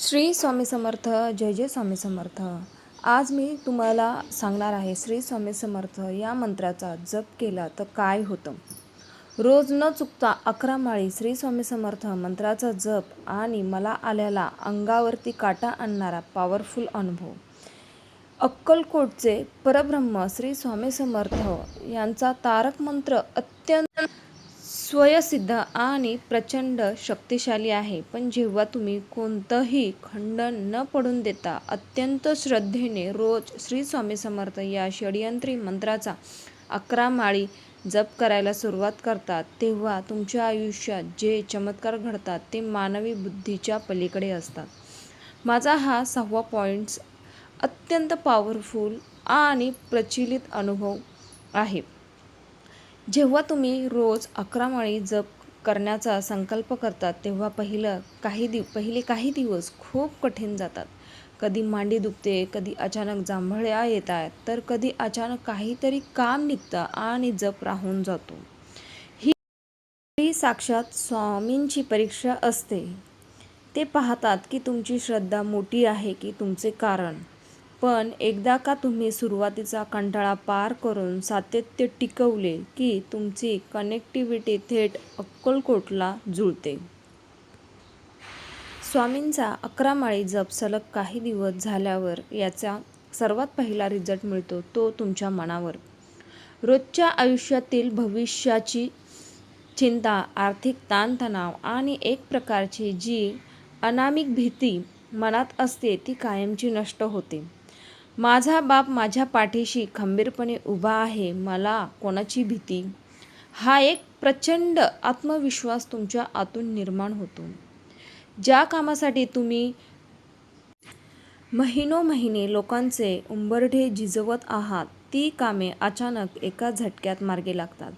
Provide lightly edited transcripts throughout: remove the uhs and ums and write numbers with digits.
श्री स्वामी समर्थ. जय जय स्वामी समर्थ. आज मी तुम्हाला सांगणार आहे श्री स्वामी समर्थ या मंत्राचा जप केला तर काय होतं. रोज न चुकता 11 माळी श्री स्वामी समर्थ मंत्राचा जप आणि मला आलेला अंगावरती काटा आणणारा पॉवरफुल अनुभव. अक्कलकोटचे परब्रह्म श्री स्वामी समर्थ यांचा तारक मंत्र अत्यंत स्वयंसिद्ध आणि प्रचंड शक्तिशाली आहे. पण जेव्हा तुम्ही कोणतंही खंडन न पडून देता अत्यंत श्रद्धेने रोज श्री स्वामी समर्थ या षड्यंत्री मंत्राचा 11 माळी जप करायला सुरुवात करतात, तेव्हा तुमच्या आयुष्यात जे चमत्कार घडतात ते मानवी बुद्धीच्या पलीकडे असतात. माझा हा 6वा पॉईंट्स अत्यंत पॉवरफुल आणि प्रचलित अनुभव आहे. जेव्हा तुम्ही रोज 11 माळी जप करण्याचा संकल्प करतात, तेव्हा पहिले काही दिवस खूप कठीण जातात. कधी मांडी दुखते, कधी अचानक जांभळ्या येतात, तर कधी अचानक काहीतरी काम निघतं आणि जप राहून जातो. ही साक्षात स्वामींची परीक्षा असते. ते पाहतात की तुमची श्रद्धा मोठी आहे की तुमचे कारण. पण एकदा का तुम्ही सुरुवातीचा कंटाळा पार करून सातत्य टिकवले की तुमची कनेक्टिव्हिटी थेट अक्कलकोटला जुळते. स्वामींचा 11 माळी जप सलग काही दिवस झाल्यावर याचा सर्वात पहिला रिझल्ट मिळतो तो तुमच्या मनावर. रोजच्या आयुष्यातील भविष्याची चिंता, आर्थिक ताणतणाव आणि एक प्रकारची जी अनामिक भीती मनात असते ती कायमची नष्ट होते. माझा बाप माझ्या पाठीशी खंबीरपणे उभा आहे, मला कोणाची भीती. हा एक प्रचंड आत्मविश्वास तुमच्या आतून निर्माण होतो. ज्या कामासाठी तुम्ही महिनोमहिने लोकांचे उंबरठे झिजवत आहात, ती कामे अचानक एका झटक्यात मार्गी लागतात.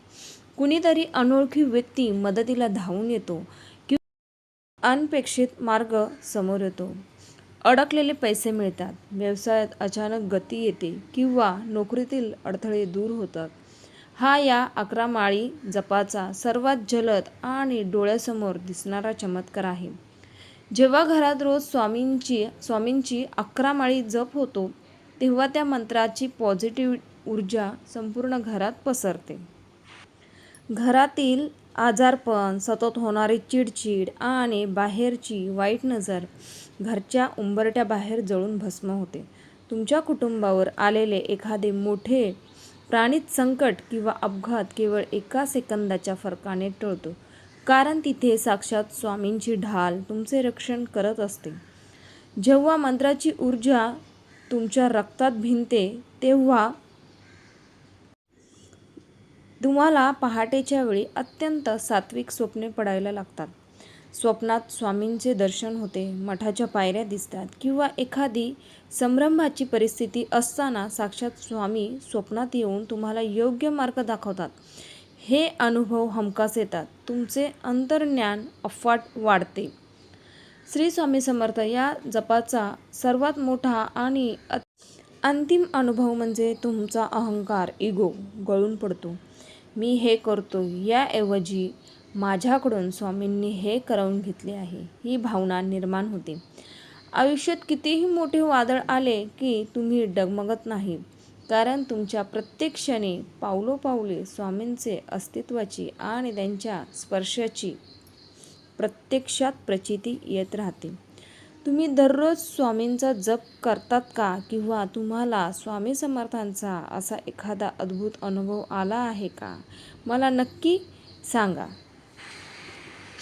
कुणीतरी अनोळखी व्यक्ती मदतीला धावून येतो किंवा अनपेक्षित मार्ग समोर येतो. अडकलेले पैसे मिळतात, व्यवसायात अचानक गती येते किंवा नोकरीतील अडथळे दूर होतात. हा या 11 माळी जपाचा सर्वात जलद आणि डोळ्यासमोर दिसणारा चमत्कार आहे. जेव्हा घरात रोज स्वामींची 11 माळी जप होतो, तेव्हा त्या मंत्राची पॉझिटिव्ह ऊर्जा संपूर्ण घरात पसरते. घरातील आजारपण, सतत होणारी चिडचिड आणि बाहेरची वाईट नजर घरच्या उंबरठ्याबाहेर जळून भस्म होते. तुमच्या कुटुंबावर आलेले एखादे मोठे प्राणित संकट किंवा अपघात केवळ एका सेकंदाच्या फरकाने टळतो, कारण तिथे साक्षात स्वामींची ढाल तुमचे रक्षण करत असते. जेव्हा मंत्राची ऊर्जा तुमच्या रक्तात भिनते, तेव्हा तुम्हाला पहाटेच्या वेळी अत्यंत सात्विक स्वप्ने पडायला लागतात. स्वप्नात स्वामींचे दर्शन होते, मठाच्या पायऱ्या दिसतात किंवा एखादी संभ्रमाची परिस्थिती असताना साक्षात स्वामी स्वप्नात येऊन तुम्हाला योग्य मार्ग दाखवतात. हे अनुभव हमखास येतात. तुमचे अंतर्ज्ञान अफाट वाढते. श्री स्वामी समर्थ या जपाचा सर्वात मोठा आणि अंतिम अनुभव म्हणजे तुमचा अहंकार, इगो गळून पडतो. मी हे करतो याऐवजी माझ्याकडून स्वामींनी हे करवून घेतले आहे, ही भावना निर्माण होते. आयुष्यात कितीही मोठे वादळ आले की तुम्ही डगमगत नाही, कारण तुमच्या प्रत्येक क्षणी पावलोपावली स्वामींचे अस्तित्वाची आणि त्यांच्या स्पर्शाची प्रत्यक्षात प्रचिती येत राहते. तुम्ही दररोज स्वामींचा जप करतात का? किंवा तुम्हाला स्वामी समर्थांचा असा एखादा अद्भुत अनुभव आला आहे का? मला नक्की सांगा.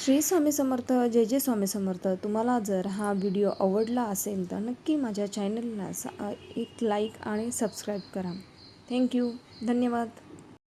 श्री स्वामी समर्थ. जय जय स्वामी समर्थ. तुम्हाला जर हा व्हिडिओ आवडला असेल तर नक्की माझ्या चॅनलला एक लाईक आणि सबस्क्राईब करा. थँक्यू. धन्यवाद.